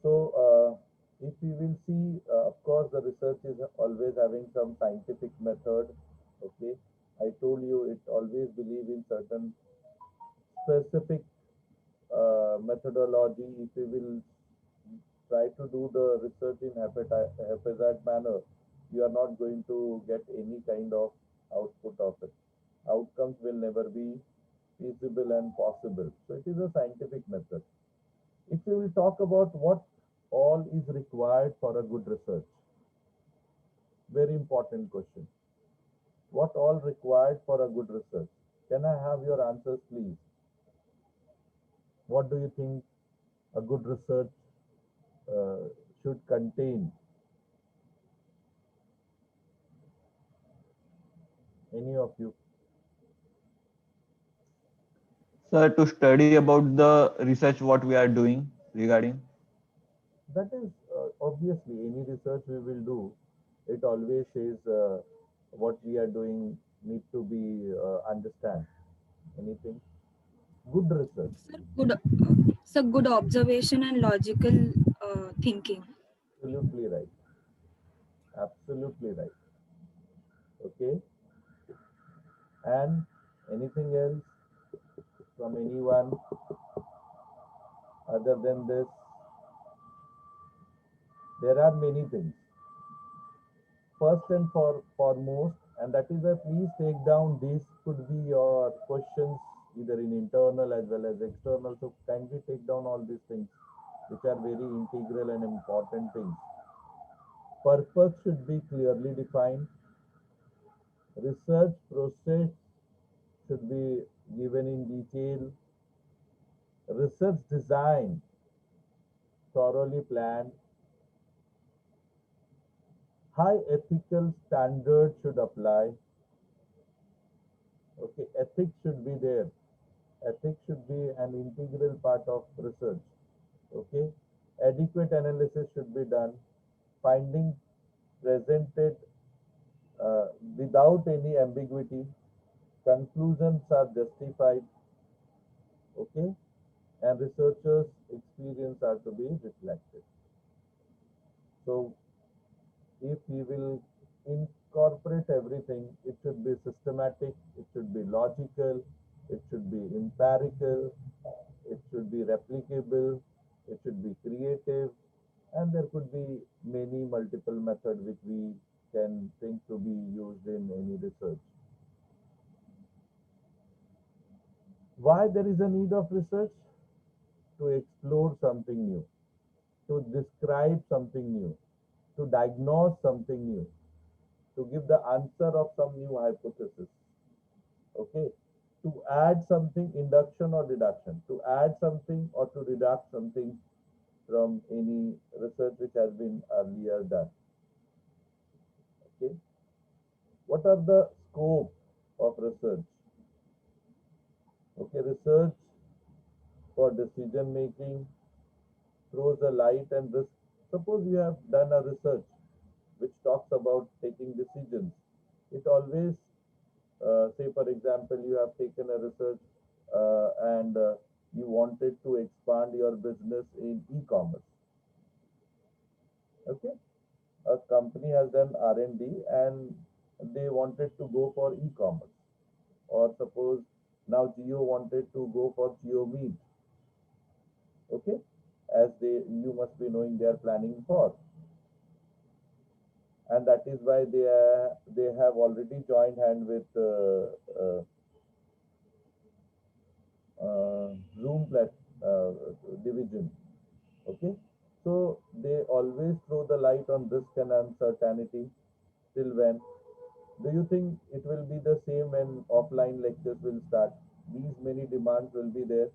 If we will see, of course, the research is always having some scientific method. Okay, I told you it always believe in certain specific methodology. If we will try to do the research in haphazard manner, you are not going to get any kind of output of it. Outcomes will never be feasible and possible. So it is a scientific method. If we will talk about what all is required for a good research, very important question. What all required for a good research? Can I have your answers, please? What do you think a good research uh, should contain? Any of you? Sir, to study about the research what we are doing regarding. That is obviously any research we will do. It always says what we are doing need to be understand. Anything good research. Sir, good observation and logical thinking. Absolutely right. Absolutely right. Okay. And anything else from anyone other than this? There are many things. First and foremost, and that is why please take down these could be your questions either in internal as well as external. So kindly take down all these things which are very integral and important things. Purpose should be clearly defined. Research process should be given in detail. Research design thoroughly planned. High ethical standards should apply. Okay, ethics should be there. Ethics should be an integral part of research. Okay, adequate analysis should be done. Findings presented without any ambiguity. Conclusions are justified. Okay, and researchers' experience are to be reflected. So if we will incorporate everything, it should be systematic, it should be logical, it should be empirical, it should be replicable, it should be creative, and there could be many multiple methods which we can think to be used in any research. Why there is a need of research? To explore something new, to describe something new, to diagnose something new, to give the answer of some new hypothesis. Okay, to add something, induction or deduction, to add something or to deduct something from any research which has been earlier done. Okay, what are the scope of research? Okay, research for decision making throws a light and risk. Suppose you have done a research which talks about taking decisions. It always, say for example, you have taken a research and you wanted to expand your business in e-commerce. Okay, a company has done R&D and they wanted to go for e-commerce. Or suppose now Geo wanted to go for GeoMeet. Okay, as you must be knowing they are planning for, and that is why they have already joined hand with Zoom division. Okay, so they always throw the light on risk and uncertainty. Till when? Do you think it will be the same when offline lectures will start? These many demands will be there?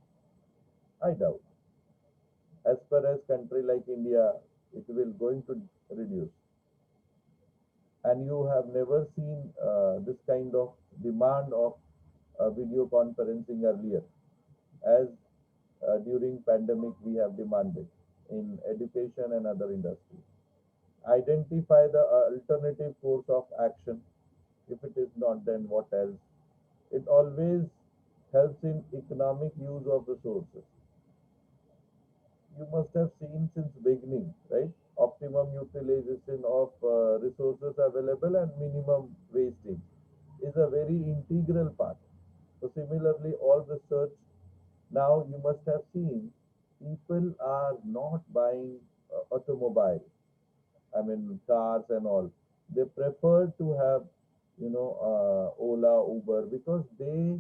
I doubt. As far as country like India, it will going to reduce. And you have never seen this kind of demand of video conferencing earlier, as during pandemic we have demanded in education and other industries. Identify the alternative course of action. If it is not, then what else? It always helps in economic use of resources. you must have seen since beginning, right? Optimum utilization of resources available and minimum wastage is a very integral part. So similarly, all research now you must have seen people are not buying automobile. I mean cars and all. They prefer to have Ola, Uber because they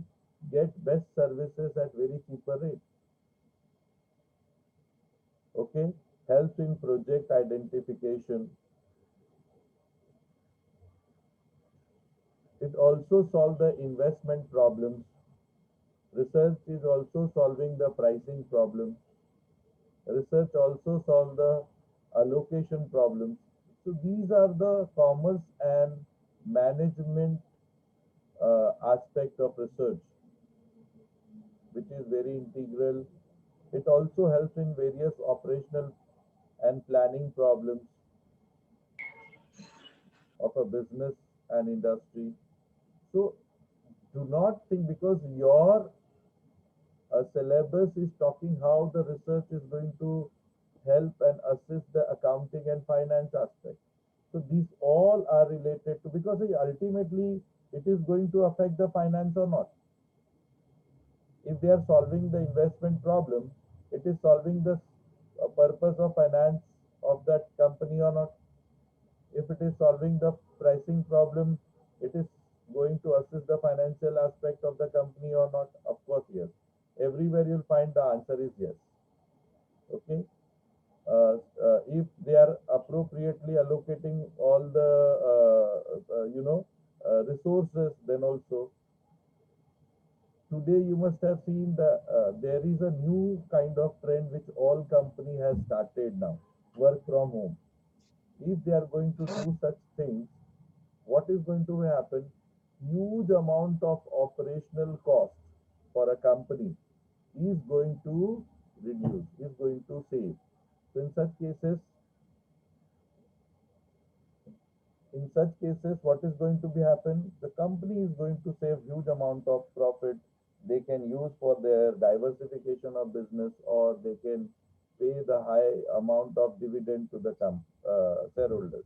get best services at very cheaper rate. Okay, helps in project identification. It also solves the investment problems. Research is also solving the pricing problem. Research also solve the allocation problems. So these are the commerce and management aspect of research, which is very integral. It also helps in various operational and planning problems of a business and industry. So do not think because your syllabus is talking how the research is going to help and assist the accounting and finance aspect. So these all are related to because ultimately it is going to affect the finance or not. If they are solving the investment problem, it is solving the purpose of finance of that company or not. If it is solving the pricing problem, it is going to assist the financial aspect of the company or not. Of course, yes. Everywhere you'll find the answer is yes. Okay. If they are appropriately allocating all the resources, then also today you must have seen that there is a new kind of trend which all company has started now, work from home. If they are going to do such things, what is going to happen? Huge amount of operational cost for a company is going to reduce, is going to save. So in such cases, what is going to be happen? The company is going to save huge amount of profit. They can use for their diversification of business, or they can pay the high amount of dividend to the shareholders.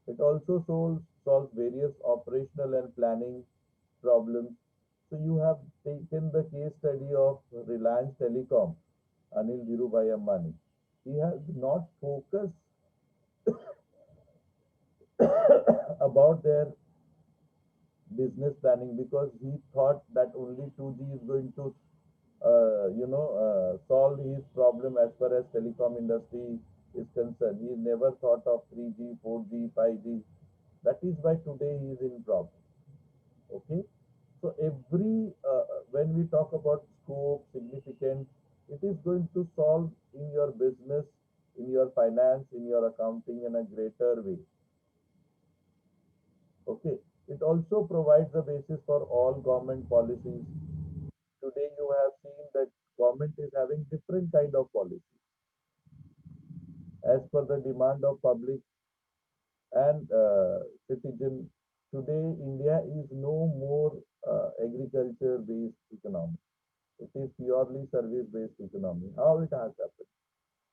It also solves various operational and planning problems. So you have taken the case study of Reliance Telecom, Anil Dhirubhai Ambani. He has not focused about their business planning because he thought that only 2G is going to solve his problem as far as telecom industry is concerned. He never thought of 3G, 4G, 5G. That is why today he is in problem. Okay. So when we talk about scope, significance, it is going to solve in your business, in your finance, in your accounting in a greater way. Okay. It also provides the basis for all government policies. Today you have seen that government is having different kind of policy as per the demand of public and citizen. Today India is no more agriculture based economy. It is purely service based economy. How it has happened?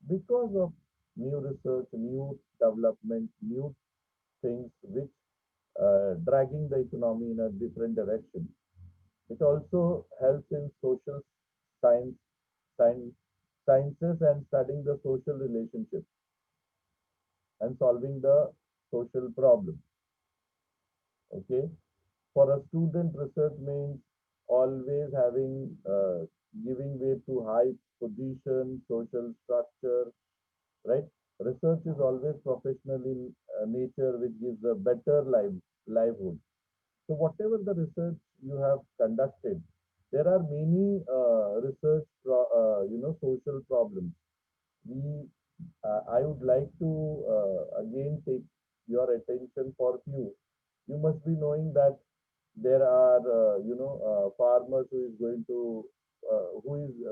Because of new research, new development, new things which dragging the economy in a different direction. It also helps in social science, science sciences and studying the social relationship and solving the social problem. Okay. For a student, research means always having giving way to high position, social structure, right? Research is always professional in nature, which gives a better livelihood. So whatever the research you have conducted, there are many social problems. We, I would like to again take your attention for few. You must be knowing that there are farmers who is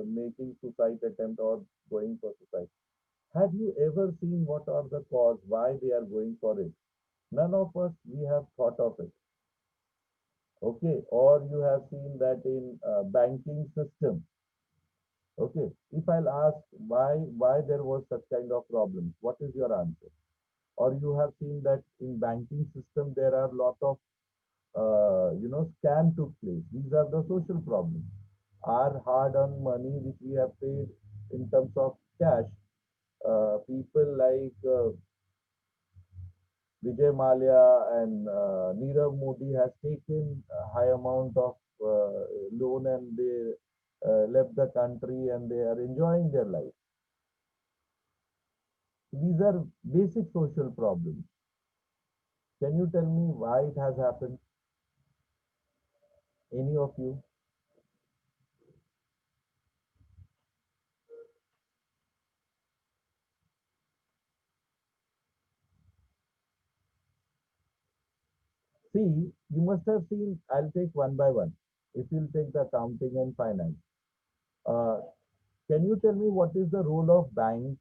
making suicide attempt or going for suicide. Have you ever seen what are the cause why they are going for it? None of us we have thought of it. Okay, or you have seen that in banking system, Okay, if I'll ask why there was such kind of problems, what is your answer? Or you have seen that in banking system there are lot of scam took place. These are the social problems. Our hard-earned money which we have paid in terms of cash, people like Vijay Mallya and Nirav Modi has taken a high amount of loan and they left the country and they are enjoying their life. These are basic social problems. Can you tell me why it has happened? Any of you? See, you must have seen, I'll take one by one. If you'll take the accounting and finance. Uh, can you tell me what is the role of banks?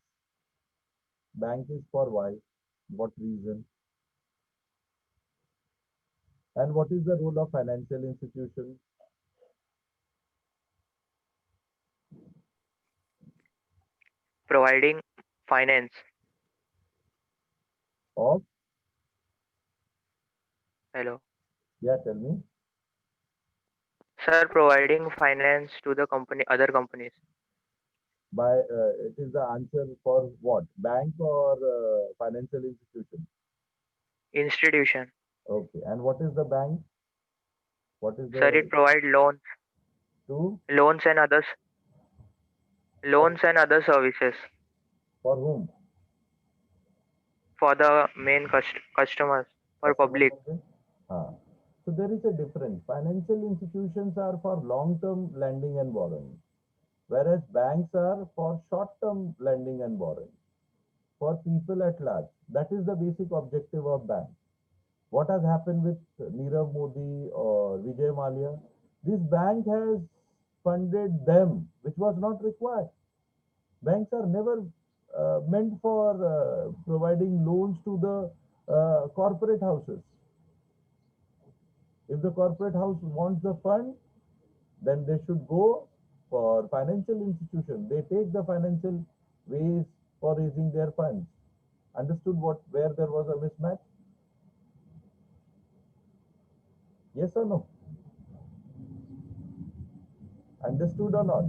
Bank is for why? What reason? And what is the role of financial institutions? Providing finance. Of, Hello. yeah, tell me. Sir, providing finance to the company, other companies. By it is the answer for what? Bank or financial institution? Institution. Okay. And what is the bank? What is Sir, it the provide to loans and others, for, loans and other services for whom? for the main customers, for Customers public. of the So there is a difference. Financial institutions are for long-term lending and borrowing, whereas banks are for short-term lending and borrowing for people at large. That is the basic objective of bank. What has happened with Nirav Modi or Vijay Mallya? This bank has funded them, which was not required. Banks are never meant for providing loans to the corporate houses. If the corporate house wants the fund, then they should go for financial institution. They take the financial ways for raising their funds. Understood what where there was a mismatch? Yes or no? Understood or not?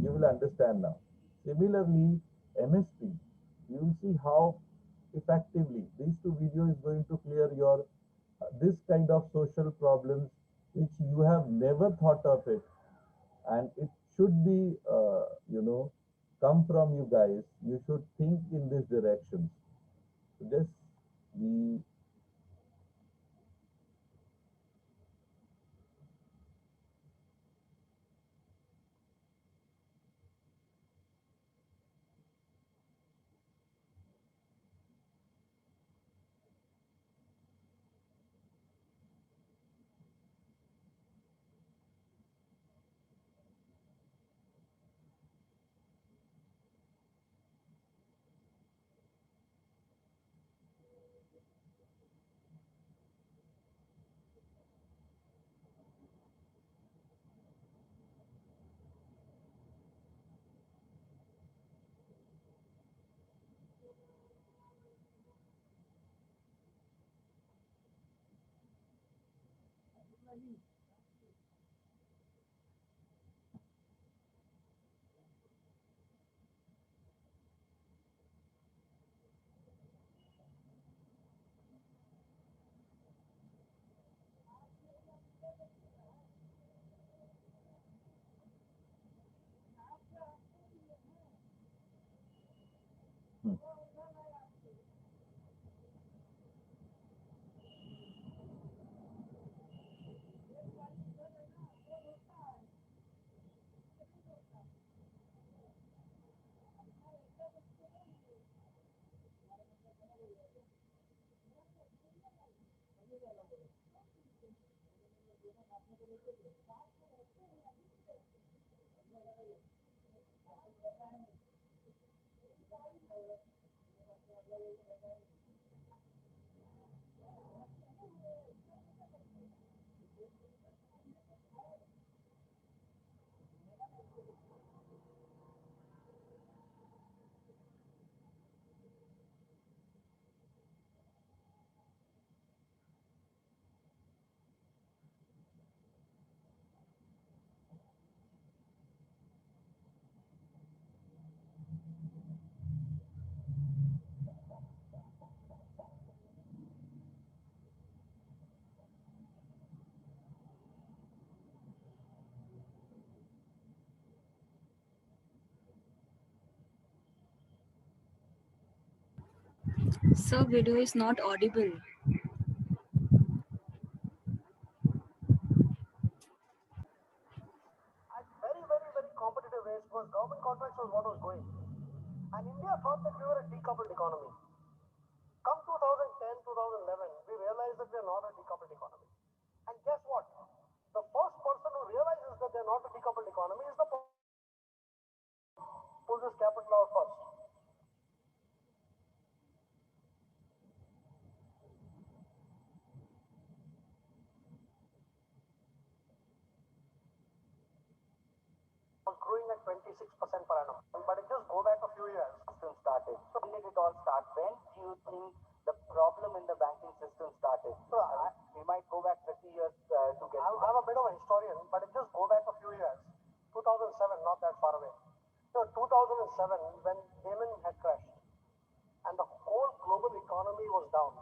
You will understand now. Similarly, MSP, you will see how effectively these two videos is going to clear your this kind of social problems which you have never thought of it, and it should be come from you guys. You should think in this direction. So just be hmm. Sir, video is not audible. At very, very, very competitive rates because government contracts was what was going. And India thought that we were a decoupled economy. Come 2010, 2011, we realized that we are not a decoupled economy. And guess what? The first person who realizes that they're not a decoupled economy is the person who pulls his capital out first. Was growing at 26% per annum. But it just go back a few years. System started. So when did it all start? When do you think the problem in the banking system started? So We might go back 30 years to get. I'm a bit of a historian, but it just go back a few years. 2007, not that far away. So 2007, when Lehman had crashed and the whole global economy was down,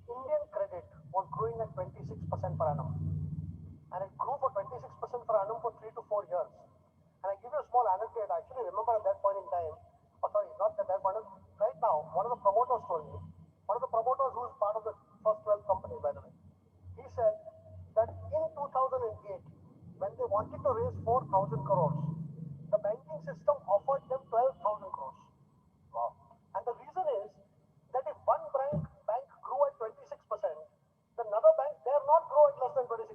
Indian credit was growing at 26% per annum. And it grew for 26% per annum for 3 to 4 years. And I give you a small anecdote. I actually remember at that point in time, not at that point, right now, one of the promoters told me, one of the promoters who is part of the first 12 company, by the way, he said that in 2008, when they wanted to raise 4,000 crores, the banking system offered them 12,000 crores. Wow. And the reason is that if one bank grew at 26%, the another bank dare not grow at less than 26%.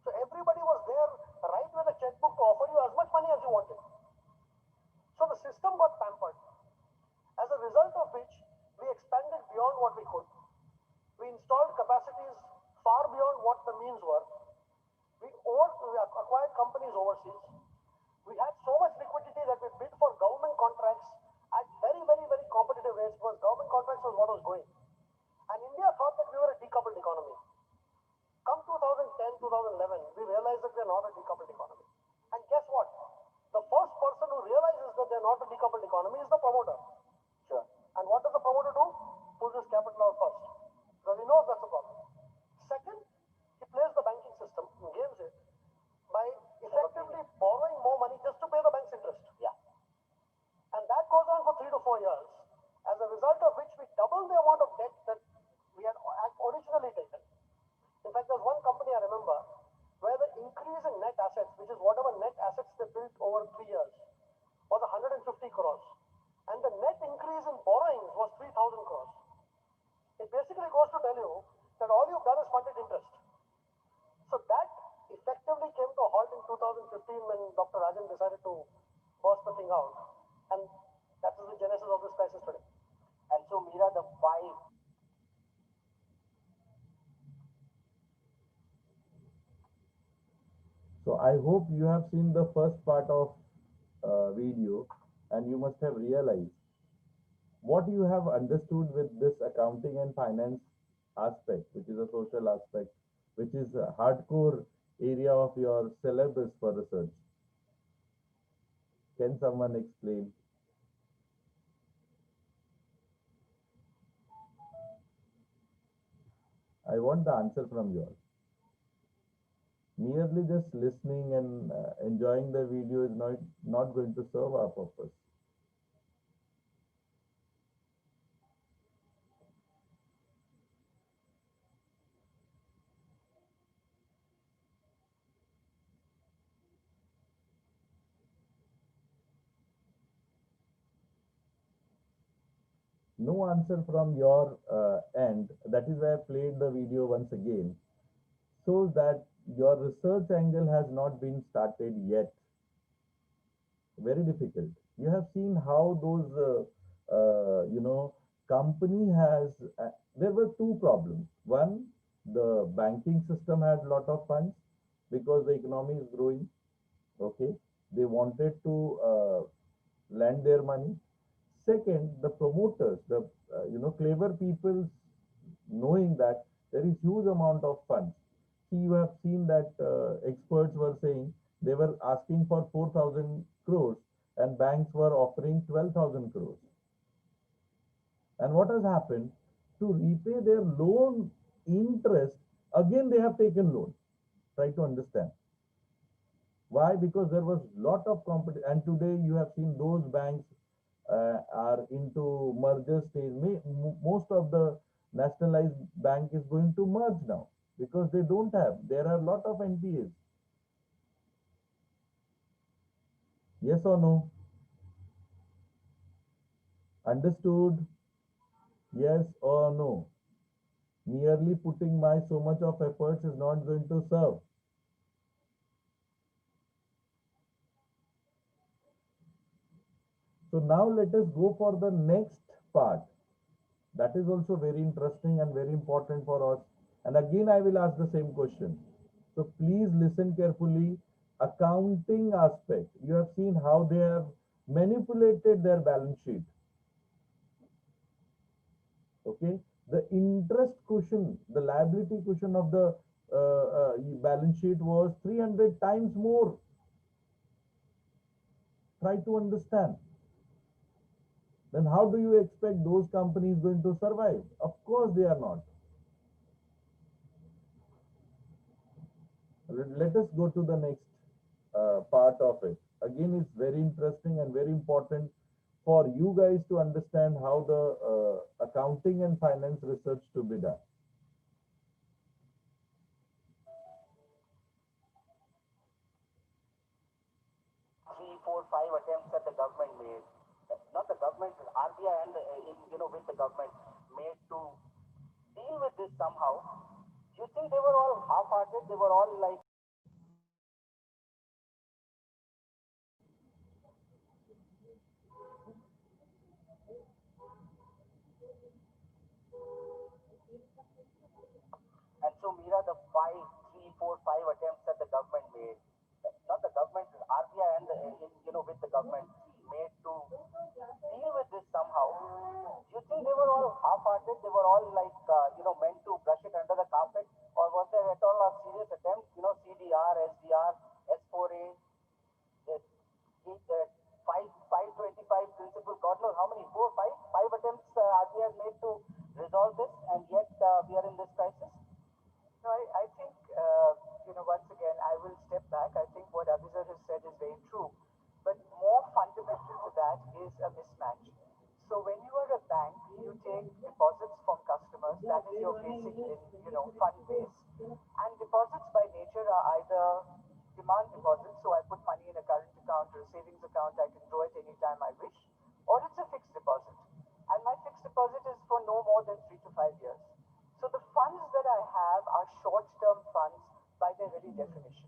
So everybody was there right with a checkbook to offer you as much money as you wanted. So the system got pampered. As a result of which, we expanded beyond what we could. We installed capacities far beyond what the means were. We acquired companies overseas. We had so much liquidity that we bid for government contracts at very, very, very competitive rates because government contracts was what was going. And India thought that we were a decoupled economy. Come 2010, 2011, we realized that we are not a decoupled economy. And guess what? The first person who realizes that they're not a decoupled economy is the promoter. Sure. And what does the promoter do? Pulls his capital out first. Because he knows that's a problem. Second, he plays the banking system, games it, by effectively borrowing more money just to pay the bank's interest. Yeah. And that goes on for 3 to 4 years. As a result of which we double the amount of debt that we had originally taken. In fact, there's one company I remember where the increase in net assets, which is whatever net assets they built over 3 years, was 150 crores. And the net increase in borrowings was 3,000 crores. It basically goes to tell you that all you've done is funded interest. So that effectively came to a halt in 2015 when Dr. Rajan decided to burst the thing out. And that is the genesis of this crisis today. And so, Meera, the five. So I hope you have seen the first part of video and you must have realized what you have understood with this accounting and finance aspect, which is a social aspect, which is a hardcore area of your syllabus for research. Can someone explain? I want the answer from you all. Merely just listening and enjoying the video is not going to serve our purpose. No answer from your end. That is why I played the video once again. Shows that your research angle has not been started yet. Very difficult. You have seen how those, company has, there were two problems. One, the banking system had a lot of funds because the economy is growing. Okay. They wanted to lend their money. Second, the promoters, the clever people knowing that there is huge amount of funds. See, you have seen that experts were saying they were asking for 4,000 crores and when banks were offering 12,000 crores. And what has happened? To repay their loan interest, again they have taken loan. Try to understand. Why? Because there was lot of competition, and today you have seen those banks are into merger stage. Most of the nationalized bank is going to merge now because they don't have. There are a lot of NPAs. Yes or no? Understood? Yes or no? Merely putting my so much of efforts is not going to serve. So now let us go for the next part. That is also very interesting and very important for us. And again, I will ask the same question. So please listen carefully. Accounting aspect. You have seen how they have manipulated their balance sheet. Okay. The interest cushion, the liability cushion of the balance sheet was 300 times more. Try to understand. Then how do you expect those companies going to survive? Of course they are not. Let us go to the next part of it. Again, it's very interesting and very important for you guys to understand how the accounting and finance research to be done. Three, four, five attempts that the government made, not the government, RBI and with the government made to deal with this somehow. You think they were all half-hearted? They were all like. And so, Mira, the 5 attempts that the government made, not the government, RBI and with the government made to deal with this somehow. You think they were all half-hearted? They were all like meant to brush it under the carpet, or was there at all a serious attempt? CDR, SDR, S4A, the 525 principle. God knows how many, five attempts RBI has made to resolve this, and yet we are in this crisis. No, I think, once again, I will step back. I think what Abhisar has said is very true. But more fundamental to that is a mismatch. So when you are a bank, you take deposits from customers. That is your basic, fund base. And deposits by nature are either demand deposits, so I put money in a current account or a savings account, I can draw it anytime I wish, or it's a fixed deposit. And my fixed deposit is for no more than 3 to 5 years. So the funds that I have are short-term funds by their very definition.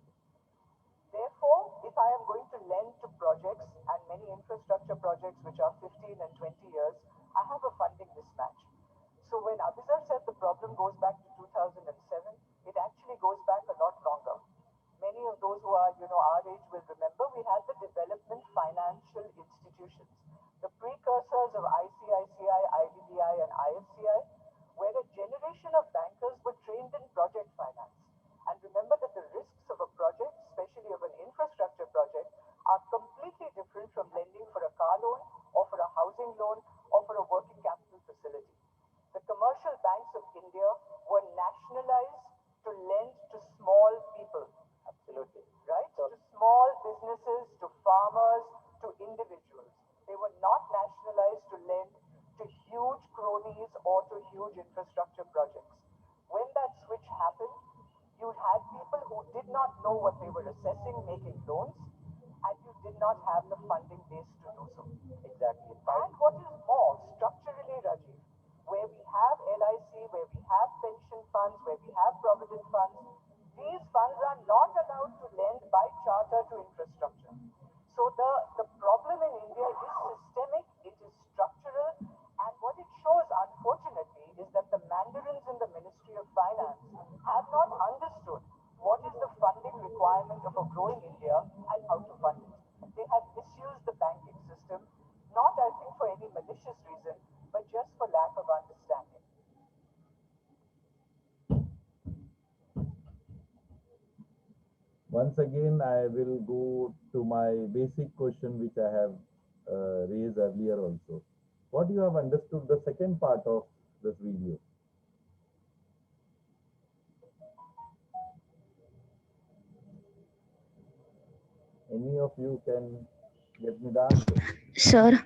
Therefore, if I am going to lend to projects and many infrastructure projects which are 15 and 20 years, I have a funding mismatch. So when Abhisar said the problem goes back to 2007, it actually goes back a lot longer. Many of those who are, our age will remember we had the development financial institutions, the precursors of ICICI, IDBI, and IFCI, where a generation of bankers were trained in project finance. And remember that the risks of a project, especially of an infrastructure project, are completely different from lending for a car loan or for a housing loan or for a working capital facility. The commercial banks of India were nationalized to lend to small people. Absolutely. Right? To small businesses, to farmers, to individuals. They were not nationalized to lend to huge cronies or to huge infrastructure projects. When that switch happened, you had people who did not know what they were assessing, making loans, and you did not have the funding base to do so. Exactly. And what is more, structurally, Rajiv, where we have LIC, where we have pension funds, where we have provident funds, these funds are not allowed to lend by charter to infrastructure. So the problem in India is systemic, it is structural, and what it shows, unfortunately, is that the mandarins in the Ministry of Finance have not understood what is the funding requirement of a growing India and how to fund it. They have misused the banking system, not, I think, for any malicious reason, but just for lack of understanding. Once again, I will go to my basic question which I have raise earlier also. What you have understood the second part of this video? Any of you can get me the answer? Sir,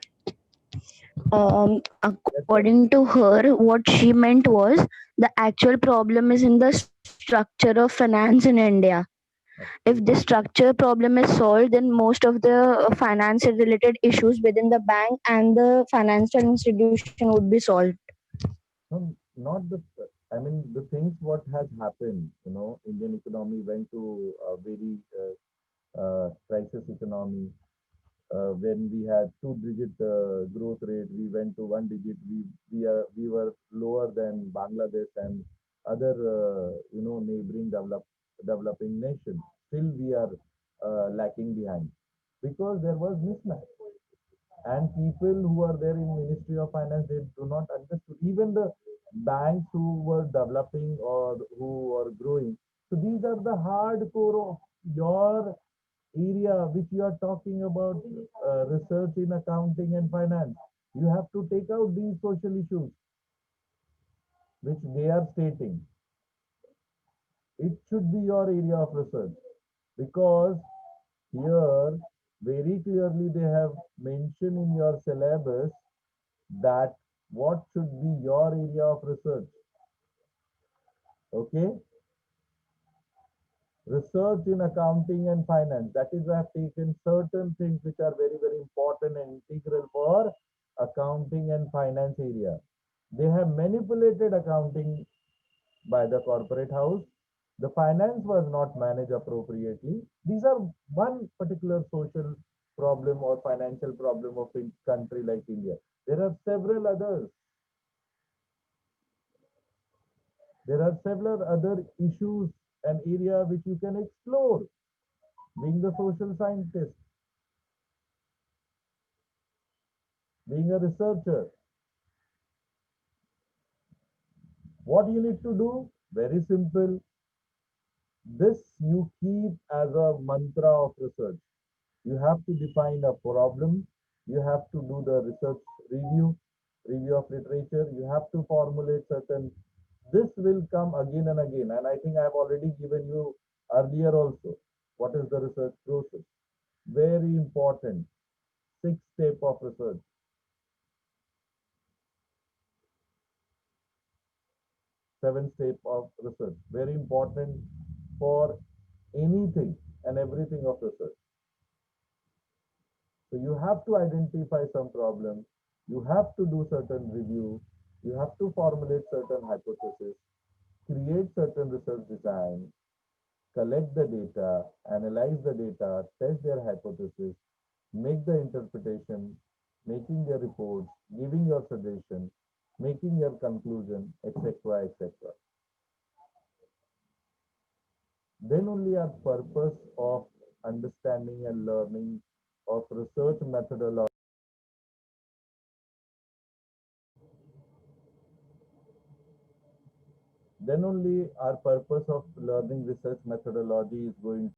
Yes, sir. according to her, what she meant was the actual problem is in the structure of finance in India. If this structure problem is solved, then most of the finance related issues within the bank and the financial institution would be solved. No, not the, I mean, the things what has happened, Indian economy went to a very crisis economy. When we had two-digit growth rate, we went to one digit. We were lower than Bangladesh and other neighboring developing nations. Still, we are lacking behind because there was mismatch. And people who are there in Ministry of Finance, they do not understand. Even the banks who were developing or who are growing. So these are the hardcore of your area which you are talking about, research in accounting and finance. You have to take out these social issues which they are stating. It should be your area of research because here very clearly they have mentioned in your syllabus that what should be your area of research. Okay, research in accounting and finance. That is, I have taken certain things which are very, very important and integral for accounting and finance area. They have manipulated accounting by the corporate house. The finance was not managed appropriately. These are one particular social problem or financial problem of a country like India. There are several others. There are several other issues and area which you can explore being the social scientist, being a researcher. What you need to do? Very simple. This you keep as a mantra of research. You have to define a problem. You have to do the research review of literature. You have to formulate certain. This will come again and again. And I think I have already given you earlier also. What is the research process? Very important. 6 step of research. 7 step of research. Very important for anything and everything of research. So you have to identify some problem. You have to do certain review. You have to formulate certain hypothesis, create certain research design, collect the data, analyze the data, test their hypothesis, make the interpretation, making your reports, giving your suggestion, making your conclusion, etc., etc. Then only our purpose of understanding and learning of research methodology. Then only our purpose of learning research methodology is going